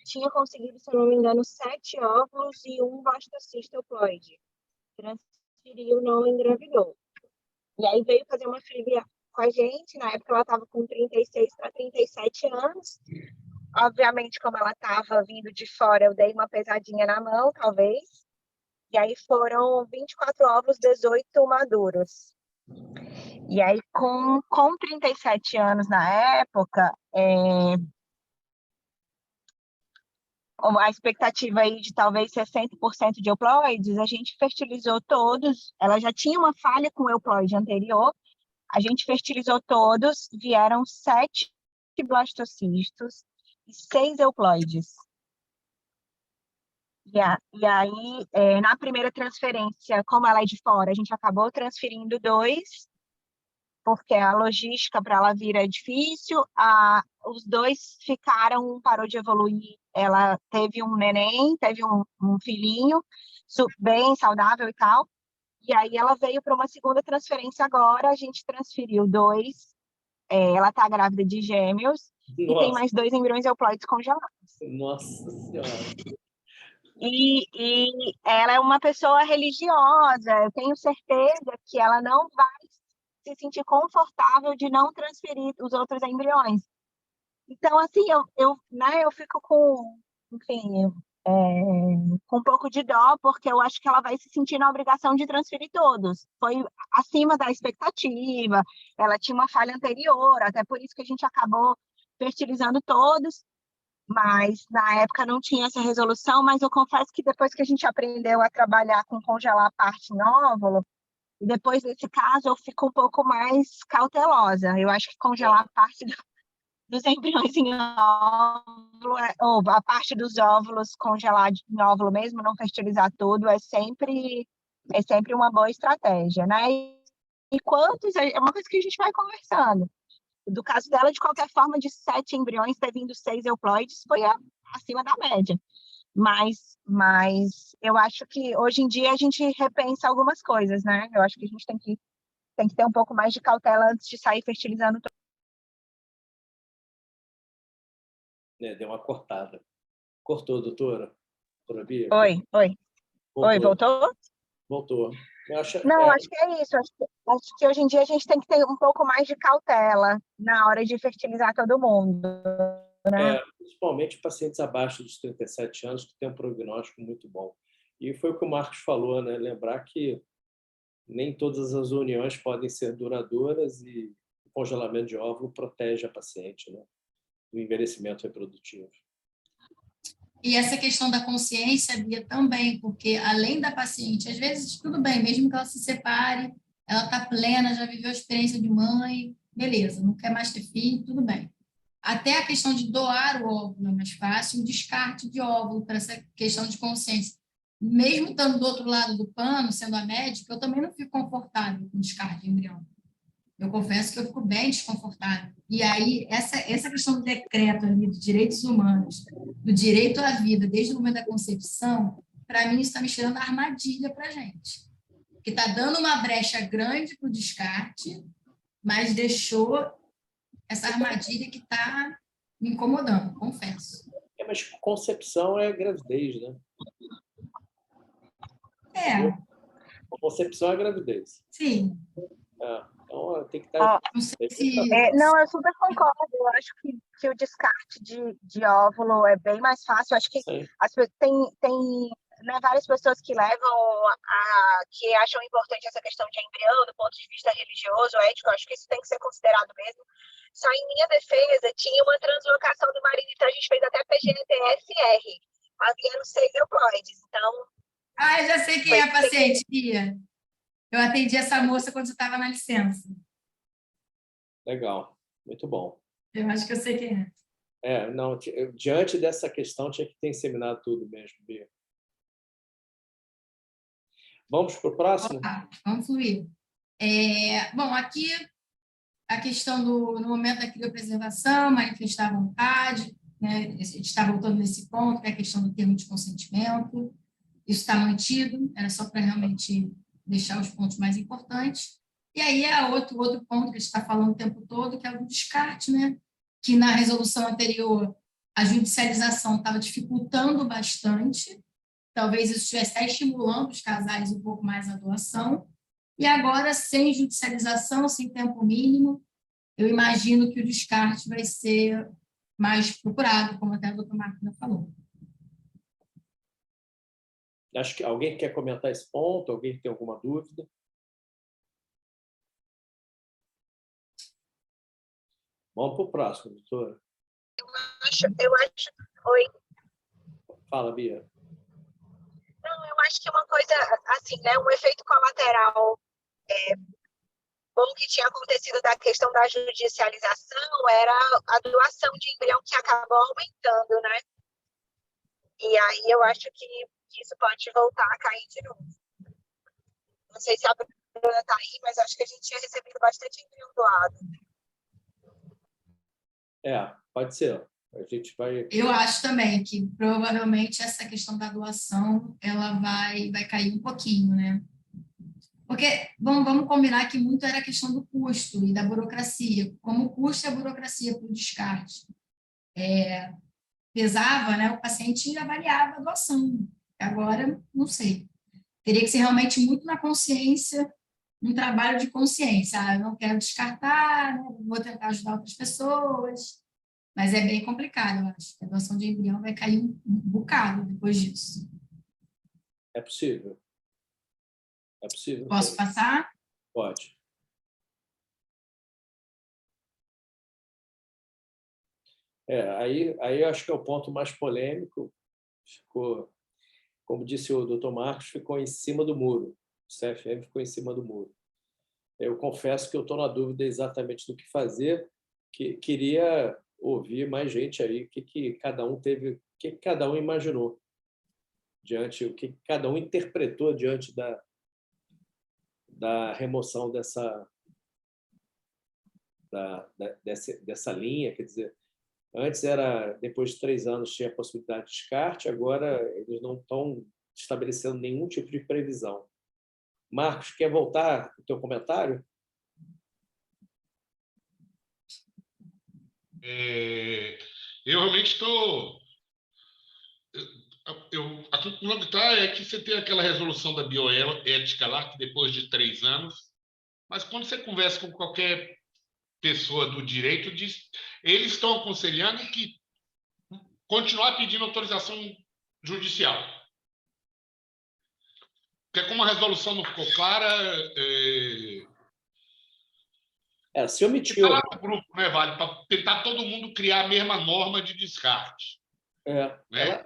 tinha conseguido, se eu não me engano, 7 óvulos e um blastocista euploide. Transferiu, não engravidou. E aí veio fazer uma FIV com a gente, na época ela estava com 36 para 37 anos. Obviamente, como ela estava vindo de fora, eu dei uma pesadinha na mão, talvez. E aí foram 24 óvulos, 18 maduros. E aí, com 37 anos na época, a expectativa aí de talvez 60% de euploides, a gente fertilizou todos. Ela já tinha uma falha com o euploide anterior. A gente fertilizou todos, vieram 7 blastocistos e 6 euploides. E aí, na primeira transferência, como ela é de fora, a gente acabou transferindo 2, porque a logística para ela vir é difícil. Os 2 ficaram, um parou de evoluir, ela teve um neném, teve um filhinho, bem saudável e tal. E aí ela veio para uma segunda transferência agora, a gente transferiu 2, ela está grávida de gêmeos, e tem mais 2 embriões euploides congelados. Nossa Senhora! E ela é uma pessoa religiosa, eu tenho certeza que ela não vai se sentir confortável de não transferir os outros embriões. Então, assim, eu fico com, enfim, com um pouco de dó, porque eu acho que ela vai se sentir na obrigação de transferir todos. Foi acima da expectativa, ela tinha uma falha anterior, até por isso que a gente acabou fertilizando todos, mas na época não tinha essa resolução, mas eu confesso que depois que a gente aprendeu a trabalhar com congelar a parte em óvulo, e depois desse caso eu fico um pouco mais cautelosa. Eu acho que congelar a parte dos embriões em óvulo, ou a parte dos óvulos congelar em óvulo mesmo, não fertilizar tudo, é sempre uma boa estratégia, né? E quantos, é uma coisa que a gente vai conversando. Do caso dela, de qualquer forma, de 7 embriões, ter vindo 6 euploides, foi acima da média. Mas eu acho que hoje em dia a gente repensa algumas coisas, né? Eu acho que a gente tem que ter um pouco mais de cautela antes de sair fertilizando. Deu uma cortada. Cortou, doutora? Doutora Bia? Oi, voltou? Voltou. Eu acho, Não, acho que é isso. Acho que hoje em dia a gente tem que ter um pouco mais de cautela na hora de fertilizar todo mundo, né? principalmente pacientes abaixo dos 37 anos que têm um prognóstico muito bom. E foi o que o Marcos falou, né? Lembrar que nem todas as uniões podem ser duradouras e o congelamento de óvulo protege a paciente, né, do envelhecimento reprodutivo. E essa questão da consciência, Bia, também, porque além da paciente, às vezes tudo bem, mesmo que ela se separe, ela está plena, já viveu a experiência de mãe, beleza, não quer mais ter filho, tudo bem. Até a questão de doar o óvulo é mais fácil, o descarte de óvulo para essa questão de consciência. Mesmo estando do outro lado do pano, sendo a médica, eu também não fico confortável com descarte de embrião. Eu confesso que eu fico bem desconfortável. E aí, essa questão do decreto ali, dos direitos humanos, do direito à vida, desde o momento da concepção, para mim, isso está me tirando a armadilha para a gente. Que está dando uma brecha grande para o descarte, mas deixou essa armadilha que está me incomodando, confesso. Mas concepção é gravidez, né? Concepção é gravidez. Sim. Então, tem que estar... Não sei se... Não, eu super concordo. Eu acho que o descarte de óvulo é bem mais fácil. Eu acho que tem né, várias pessoas que que acham importante essa questão de embrião do ponto de vista religioso, ético. Eu acho que isso tem que ser considerado mesmo. Só em minha defesa, tinha uma translocação do marido, então a gente fez até PGN-TSR. Havia no cerebroides, então... eu já sei quem é a paciente, Bia. Eu atendi essa moça quando você estava na licença. Legal, muito bom. Eu acho que eu sei quem é. Não, diante dessa questão, tinha que ter inseminado tudo mesmo, Bia. Vamos para o próximo? Vamos fluir. Bom, aqui a questão no momento da criopreservação, manifestar a vontade, né? A gente está voltando nesse ponto, que é a questão do termo de consentimento. Isso está mantido, era só para realmente deixar os pontos mais importantes. E aí é outro ponto que a gente está falando o tempo todo, que é o do descarte, né? Que na resolução anterior a judicialização estava dificultando bastante, talvez isso estivesse até estimulando os casais um pouco mais a doação, e agora, sem judicialização, sem tempo mínimo, eu imagino que o descarte vai ser mais procurado, como até a doutora Martina falou. Acho que alguém quer comentar esse ponto? Alguém tem alguma dúvida? Vamos para o próximo, doutora. Eu acho... Oi? Fala, Bia. Não, eu acho que é uma coisa, assim, né, um efeito colateral bom que tinha acontecido da questão da judicialização era a doação de embrião que acabou aumentando, né? E aí eu acho que isso pode voltar a cair de novo. Não sei se a Bruna está aí, mas acho que a gente tinha recebido bastante embrião doado. Pode ser. A gente vai... Eu acho também que provavelmente essa questão da doação ela vai cair um pouquinho, né? Porque vamos combinar que muito era a questão do custo e da burocracia. Como o custo e a burocracia para o descarte pesava, né? O paciente avaliava a doação. Agora, não sei. Teria que ser realmente muito na consciência, um trabalho de consciência. Eu não quero descartar, né? Vou tentar ajudar outras pessoas. Mas é bem complicado, eu acho. A doação de embrião vai cair um bocado depois disso. É possível. É possível. Posso passar? Pode. Aí eu acho que é o ponto mais polêmico. Ficou, como disse o doutor Marcos, ficou em cima do muro. O CFM ficou em cima do muro. Eu confesso que eu estou na dúvida exatamente do que fazer, que queria ouvir mais gente aí, o que cada um teve, o que cada um imaginou diante, o que cada um interpretou diante da remoção dessa linha. Quer dizer, antes era, depois de 3 anos, tinha a possibilidade de descarte, agora eles não estão estabelecendo nenhum tipo de previsão. Marcos, quer voltar o teu comentário? Eu realmente estou... A conclusão que está é que você tem aquela resolução da bioética lá, que depois de 3 anos, mas quando você conversa com qualquer pessoa do direito, eles estão aconselhando que continuar pedindo autorização judicial. Porque como a resolução não ficou clara, se omitiu. Falar no grupo, né, Vale, para tentar todo mundo criar a mesma norma de descarte. Né?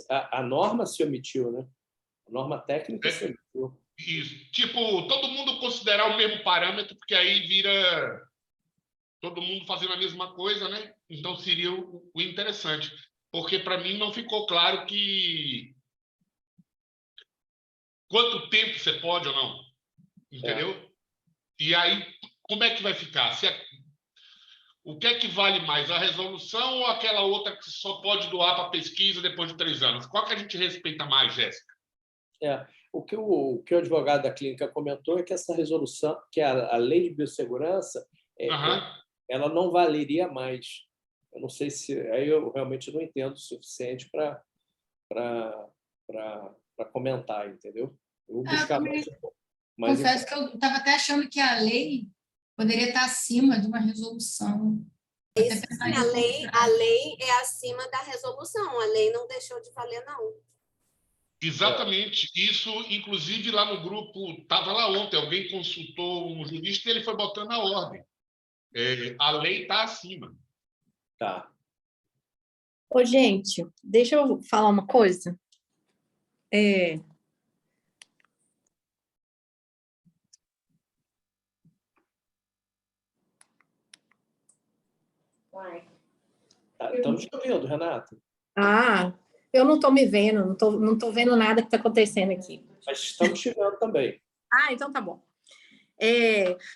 A norma se omitiu, né? A norma técnica se omitiu. Isso. Tipo, todo mundo considerar o mesmo parâmetro, porque aí vira todo mundo fazendo a mesma coisa, né? Então seria o interessante. Porque para mim não ficou claro que quanto tempo você pode ou não. Entendeu? E aí, como é que vai ficar? O que é que vale mais, a resolução ou aquela outra que só pode doar para pesquisa depois de 3 anos? Qual que a gente respeita mais, Jéssica? O que o advogado da clínica comentou é que essa resolução, que a lei de biossegurança, ela não valeria mais. Eu não sei se... Aí eu realmente não entendo o suficiente para comentar, entendeu? Eu vou buscar mais. Confesso que eu estava até achando que a lei poderia estar acima de uma resolução. A lei é acima da resolução. A lei não deixou de valer, não. Exatamente. Isso, inclusive, lá no grupo, estava lá ontem, alguém consultou um jurista e ele foi botando a ordem. A lei está acima. Tá. Ô, gente, deixa eu falar uma coisa. Estamos te ouvindo, Renata. Eu não estou me vendo, não estou vendo nada que está acontecendo aqui. Mas estamos te vendo também. Então tá bom.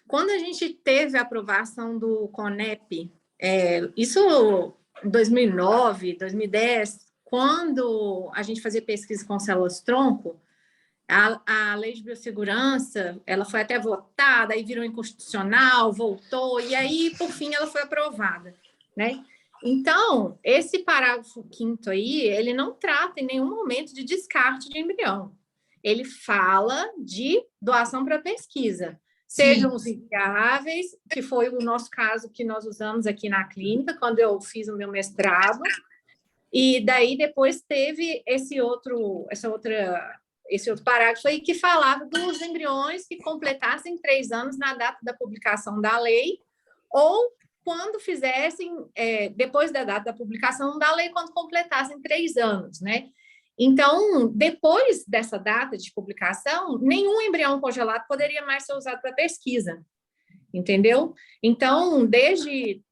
Quando a gente teve a aprovação do CONEP, isso em 2009, 2010, quando a gente fazia pesquisa com células-tronco, a lei de biossegurança, ela foi até votada, aí virou inconstitucional, voltou, e aí, por fim, ela foi aprovada, né? Então, esse parágrafo 5º aí, ele não trata em nenhum momento de descarte de embrião. Ele fala de doação para pesquisa. Sejam os inviáveis, que foi o nosso caso que nós usamos aqui na clínica, quando eu fiz o meu mestrado, e daí depois teve esse outro parágrafo aí que falava dos embriões que completassem 3 anos na data da publicação da lei, ou quando fizessem, depois da data da publicação da lei, quando completassem 3 anos, né? Então, depois dessa data de publicação, nenhum embrião congelado poderia mais ser usado para pesquisa, entendeu? Então, desde,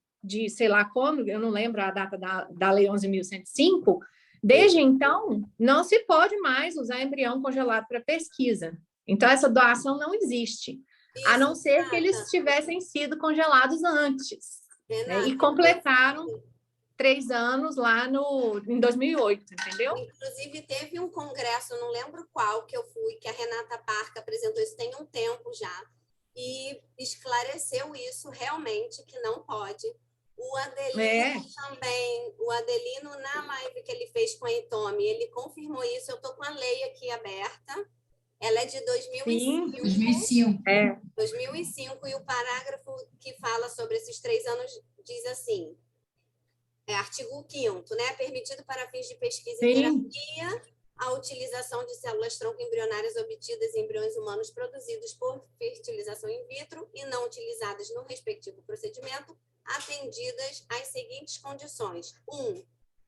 sei lá quando, eu não lembro a data da Lei 11.105, desde então, não se pode mais usar embrião congelado para pesquisa. Então, essa doação não existe, a não ser que eles tivessem sido congelados antes, né? E completaram 3 anos lá em 2008, entendeu? Inclusive, teve um congresso, não lembro qual, que eu fui, que a Renata Parca apresentou isso tem um tempo já, e esclareceu isso realmente, que não pode. O Adelino também, o Adelino, na live que ele fez com a Itomi, ele confirmou isso. Eu estou com a lei aqui aberta. Ela é de 2005. Sim, 2005. 2005, e o parágrafo que fala sobre esses 3 anos diz assim, artigo 5º, né? Permitido para fins de pesquisa e terapia a utilização de células-tronco embrionárias obtidas em embriões humanos produzidos por fertilização in vitro e não utilizadas no respectivo procedimento, atendidas às seguintes condições. 1,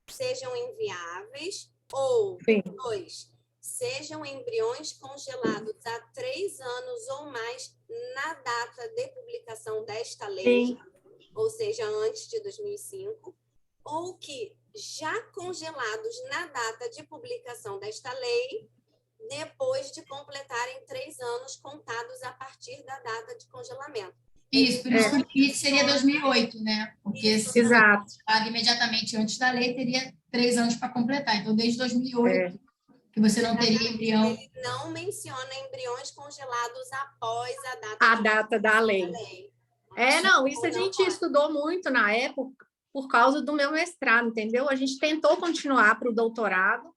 sejam inviáveis, ou 2, sejam embriões congelados há 3 anos ou mais na data de publicação desta lei, ou seja, antes de 2005, ou que já congelados na data de publicação desta lei, depois de completarem 3 anos contados a partir da data de congelamento. Isso, por isso que o limite seria 2008, né? Porque se paga imediatamente antes da lei, teria 3 anos para completar. Então, desde 2008, que você não teria embrião. Ele não menciona embriões congelados após a data da lei. Não, isso a gente estudou muito na época por causa do meu mestrado, entendeu? A gente tentou continuar para o doutorado,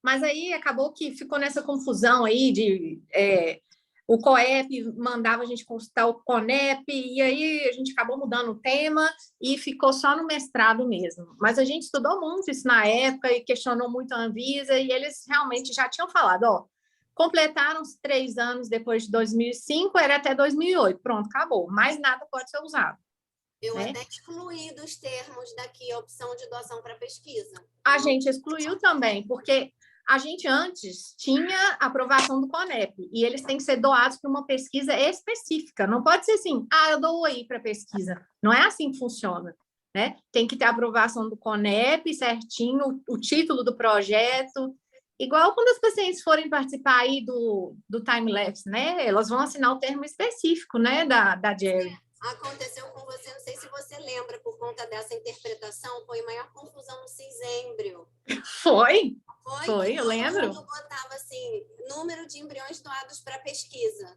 Mas aí acabou que ficou nessa confusão aí de o COEP mandava a gente consultar o CONEP, e aí a gente acabou mudando o tema e ficou só no mestrado mesmo. Mas a gente estudou muito isso na época e questionou muito a Anvisa, e eles realmente já tinham falado, ó, completaram os 3 anos depois de 2005, era até 2008, pronto, acabou, mais nada pode ser usado. Eu né? até excluí dos termos daqui a opção de doação para pesquisa. A gente excluiu também, porque a gente antes tinha aprovação do CONEP, e eles têm que ser doados para uma pesquisa específica. Não pode ser assim, eu dou aí para pesquisa. Não é assim que funciona, né? Tem que ter aprovação do CONEP certinho, o título do projeto. Igual quando as pacientes forem participar aí do time-lapse, né? Elas vão assinar o termo específico, né, da Jerry. Aconteceu com você, não sei se você lembra, por conta dessa interpretação, foi maior confusão no cisêmbrio. Foi, eu Todo lembro. mundo botava assim, número de embriões doados para pesquisa.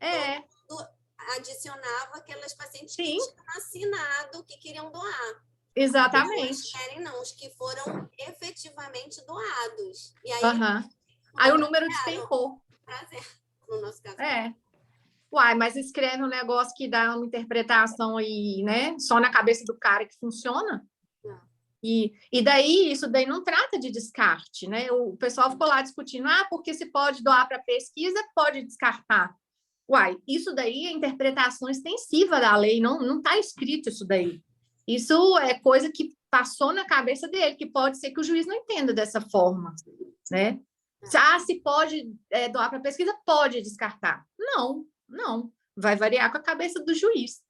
Todo mundo adicionava aquelas pacientes que tinham assinado que queriam doar. Exatamente. Não querem, não, os que foram efetivamente doados. E aí, aí o número despencou. Prazer, no nosso caso. Uai, mas escreve um negócio que dá uma interpretação aí, né? Só na cabeça do cara que funciona. E daí, isso daí não trata de descarte, né? O pessoal ficou lá discutindo, porque se pode doar para pesquisa, pode descartar. Uai, isso daí é interpretação extensiva da lei, não está escrito isso daí. Isso é coisa que passou na cabeça dele, que pode ser que o juiz não entenda dessa forma, né? Se pode doar para pesquisa, pode descartar. Não. Vai variar com a cabeça do juiz.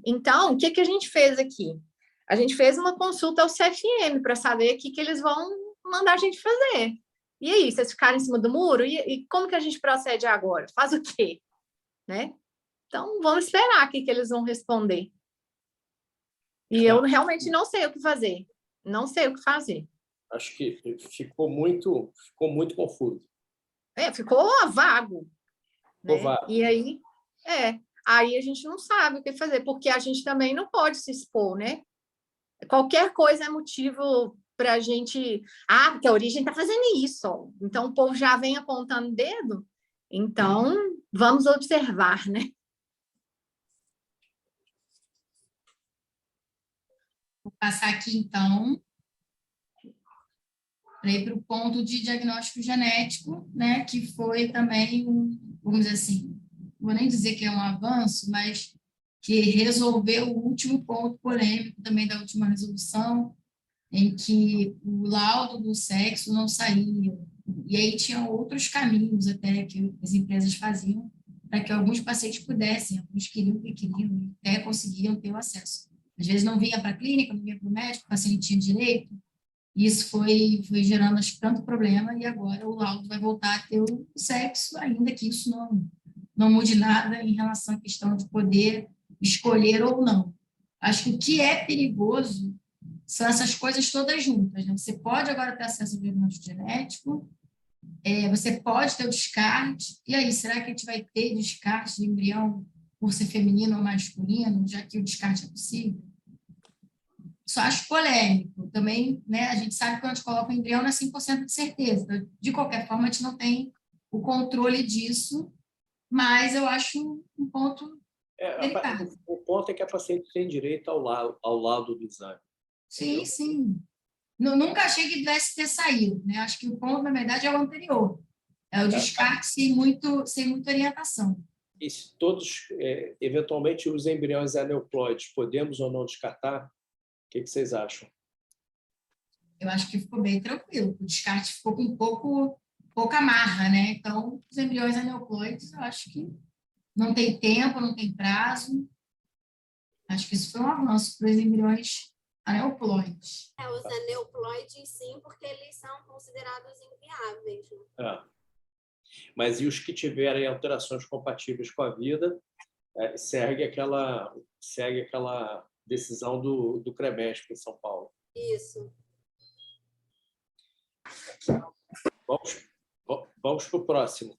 Então, o que a gente fez aqui? A gente fez uma consulta ao CFM para saber o que eles vão mandar a gente fazer. E aí, vocês ficaram em cima do muro? E como que a gente procede agora? Faz o quê? Né? Então, vamos esperar o que eles vão responder. E eu realmente não sei o que fazer. Não sei o que fazer. Acho que ficou muito confuso. Ficou vago. Né? Vago. E aí, aí a gente não sabe o que fazer, porque a gente também não pode se expor, né? Qualquer coisa é motivo para a gente... porque a origem está fazendo isso. Ó. Então, o povo já vem apontando o dedo. Então, vamos observar, né? Vou passar aqui, então, para ir para o ponto de diagnóstico genético, né, que foi também, vamos dizer assim, não vou nem dizer que é um avanço, mas que resolveu o último ponto polêmico também da última resolução, em que o laudo do sexo não saía. E aí tinham outros caminhos até que as empresas faziam para que alguns pacientes pudessem, alguns queriam, e até conseguiam ter o acesso. Às vezes não vinha para a clínica, não vinha para o médico, o paciente tinha direito. Isso foi gerando, acho, tanto problema, e agora o laudo vai voltar a ter o sexo, ainda que isso não mude nada em relação à questão de poder escolher ou não. Acho que o que é perigoso são essas coisas todas juntas. Né? Você pode agora ter acesso ao diagnóstico genético, você pode ter o descarte, e aí, será que a gente vai ter descarte de embrião por ser feminino ou masculino, já que o descarte é possível? Só acho polêmico. Também, né, a gente sabe que quando a gente coloca o embrião não é 100% de certeza. Então, de qualquer forma, a gente não tem o controle disso, mas eu acho um ponto delicado. O ponto é que a paciente tem direito ao laudo do exame. Sim, sim. Nunca achei que deve ter saído. Né? Acho que o ponto, na verdade, é o anterior. É o descarte sem muita orientação. E se todos, eventualmente, os embriões aneuploides, podemos ou não descartar? O que vocês acham? Eu acho que ficou bem tranquilo. O descarte ficou com pouca marra, né? Então, os embriões aneuploides, eu acho que não tem tempo, não tem prazo. Acho que isso foi um avanço para os embriões aneuploides. Os aneuploides, sim, porque eles são considerados inviáveis. Né? Mas e os que tiverem alterações compatíveis com a vida, segue aquela decisão do CREMESP em São Paulo. Isso. Vamos para o próximo.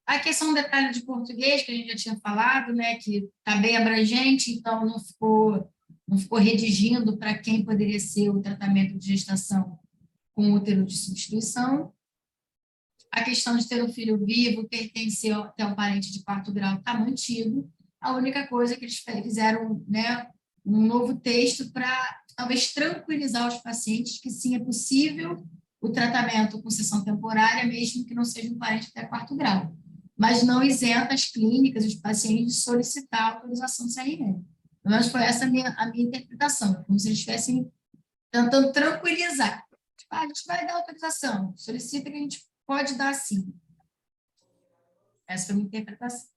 A questão do detalhe de português, que a gente já tinha falado, né, que está bem abrangente, então não ficou redigindo para quem poderia ser o tratamento de gestação com útero de substituição. A questão de ter um filho vivo, pertencer até um parente de quarto grau, está mantido. A única coisa que eles fizeram, né, um novo texto para talvez tranquilizar os pacientes que sim, é possível o tratamento com sessão temporária, mesmo que não seja um parente até quarto grau. Mas não isenta as clínicas, os pacientes de solicitar a autorização CRM. Pelo menos foi essa a minha interpretação, como se eles estivessem tentando tranquilizar. Tipo, a gente vai dar autorização, solicita que a gente pode dar sim. Essa foi a minha interpretação.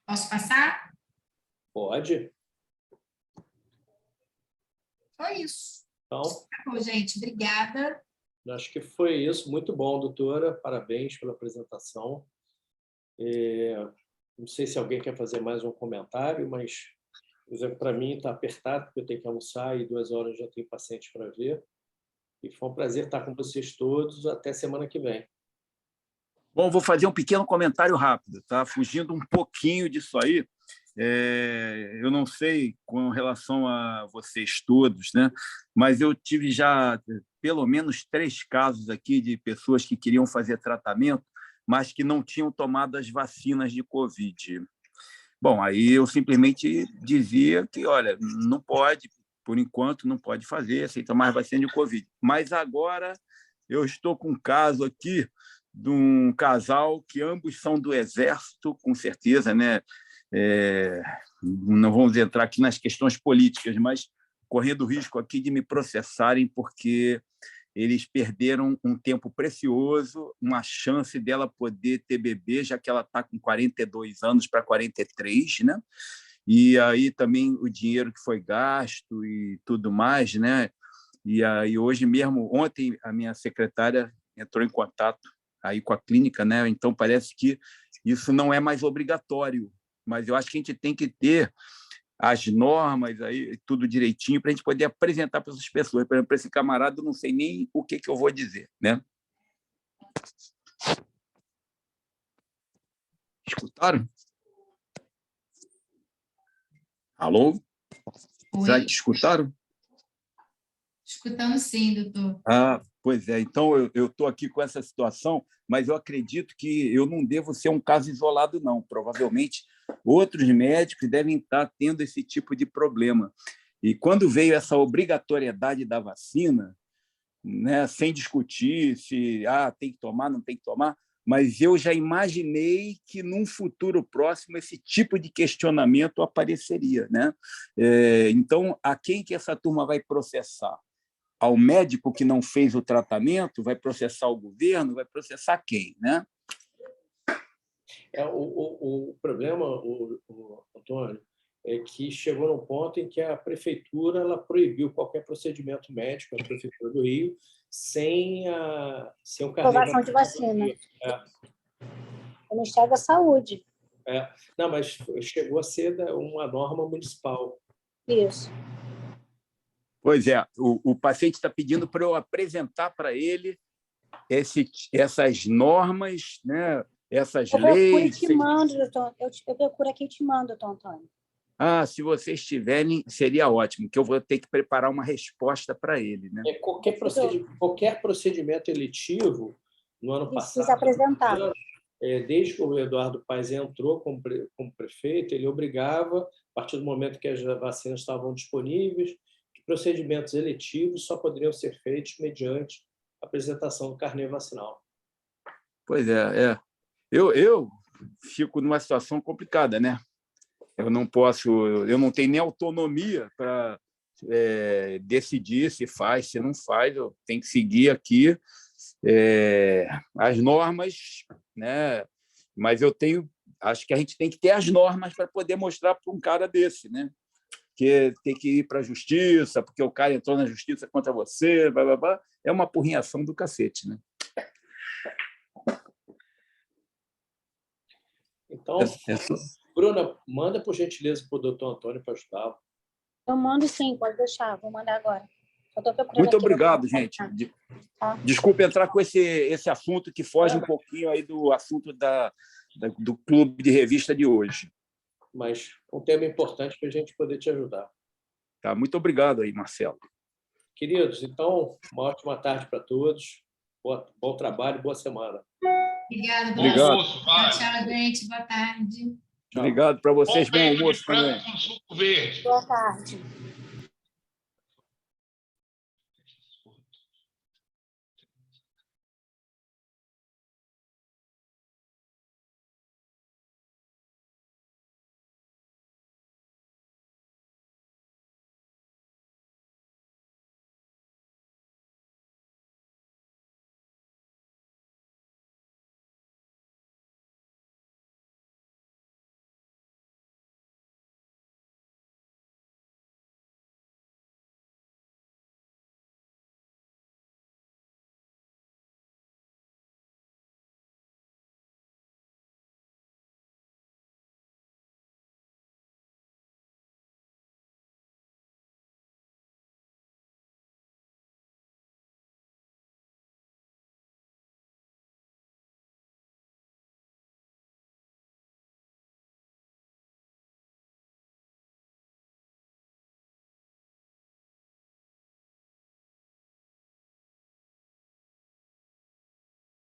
Posso passar? Pode. Foi isso. Então, Tá bom, gente. Obrigada. acho que foi isso. Muito bom, doutora. Parabéns pela apresentação. Não sei se alguém quer fazer mais um comentário, mas, por exemplo, para mim está apertado, porque eu tenho que almoçar e 2 horas já tenho paciente para ver. E foi um prazer estar com vocês todos. Até semana que vem. Bom, vou fazer um pequeno comentário rápido, tá? Fugindo um pouquinho disso aí. Eu não sei com relação a vocês todos, né? Mas eu tive já pelo menos 3 casos aqui de pessoas que queriam fazer tratamento, mas que não tinham tomado as vacinas de Covid. Bom, aí eu simplesmente dizia que, olha, não pode, por enquanto, não pode fazer, sem tomar vacina de Covid. Mas agora eu estou com um caso aqui de um casal que ambos são do Exército, com certeza, né? Não vamos entrar aqui nas questões políticas, mas correndo o risco aqui de me processarem porque eles perderam um tempo precioso, uma chance dela poder ter bebê, já que ela está com 42 anos para 43, né? E aí também o dinheiro que foi gasto e tudo mais, né? E aí hoje mesmo, ontem, a minha secretária entrou em contato aí com a clínica, né? Então parece que isso não é mais obrigatório, mas eu acho que a gente tem que ter as normas aí tudo direitinho para a gente poder apresentar para essas pessoas. Por exemplo, para esse camarada, eu não sei nem o que eu vou dizer, né? Escutaram? Alô? Oi? Será que escutaram? Escutamos sim, doutor. Pois é. Então, eu estou aqui com essa situação, mas eu acredito que eu não devo ser um caso isolado, não. Provavelmente, outros médicos devem estar tendo esse tipo de problema. E quando veio essa obrigatoriedade da vacina, né, sem discutir se tem que tomar, não tem que tomar, mas eu já imaginei que, num futuro próximo, esse tipo de questionamento apareceria, né? Então, a quem que essa turma vai processar? Ao médico que não fez o tratamento? Vai processar o governo? Vai processar quem, né? O problema, Antônio, é que chegou num ponto em que a prefeitura ela proibiu qualquer procedimento médico, a prefeitura do Rio, sem o aprovação de vacina. O Ministério da Saúde. Não, mas chegou a ser uma norma municipal. Isso. Pois é, o paciente está pedindo para eu apresentar para ele essas normas, né? Essas leis. Eu procuro aqui e te mando, doutor Antônio. Se vocês tiverem, seria ótimo, que eu vou ter que preparar uma resposta para ele, né? Qualquer procedimento eletivo, no ano Precisa passado, apresentar. desde que o Eduardo Paes entrou como prefeito, ele obrigava, a partir do momento que as vacinas estavam disponíveis, que procedimentos eletivos só poderiam ser feitos mediante a apresentação do carnê vacinal. Pois é. Eu fico numa situação complicada, né? Eu não tenho nem autonomia para decidir se faz, se não faz. Eu tenho que seguir aqui as normas, né? Mas acho que a gente tem que ter as normas para poder mostrar para um cara desse, né? Que tem que ir para a justiça, porque o cara entrou na justiça contra você, blá, blá, blá. É uma porrinhação do cacete, né? Então, Bruna, manda, por gentileza, para o doutor Antônio para ajudá-lo. Eu mando sim, pode deixar, vou mandar agora. Eu tô procurando Muito aqui. obrigado, gente. Tá. Desculpe entrar com esse assunto que foge um pouquinho aí do assunto do clube de revista de hoje. Mas um tema importante para a gente poder te ajudar. Tá? Muito obrigado aí, Marcelo. Queridos, então, uma ótima tarde para todos. Bom trabalho, boa semana. Obrigada, Bom Obrigado. almoço, vai. Tchau, gente. Boa tarde. Obrigado para vocês. Bom Bom peito de almoço frango também. com suco verde. Boa tarde.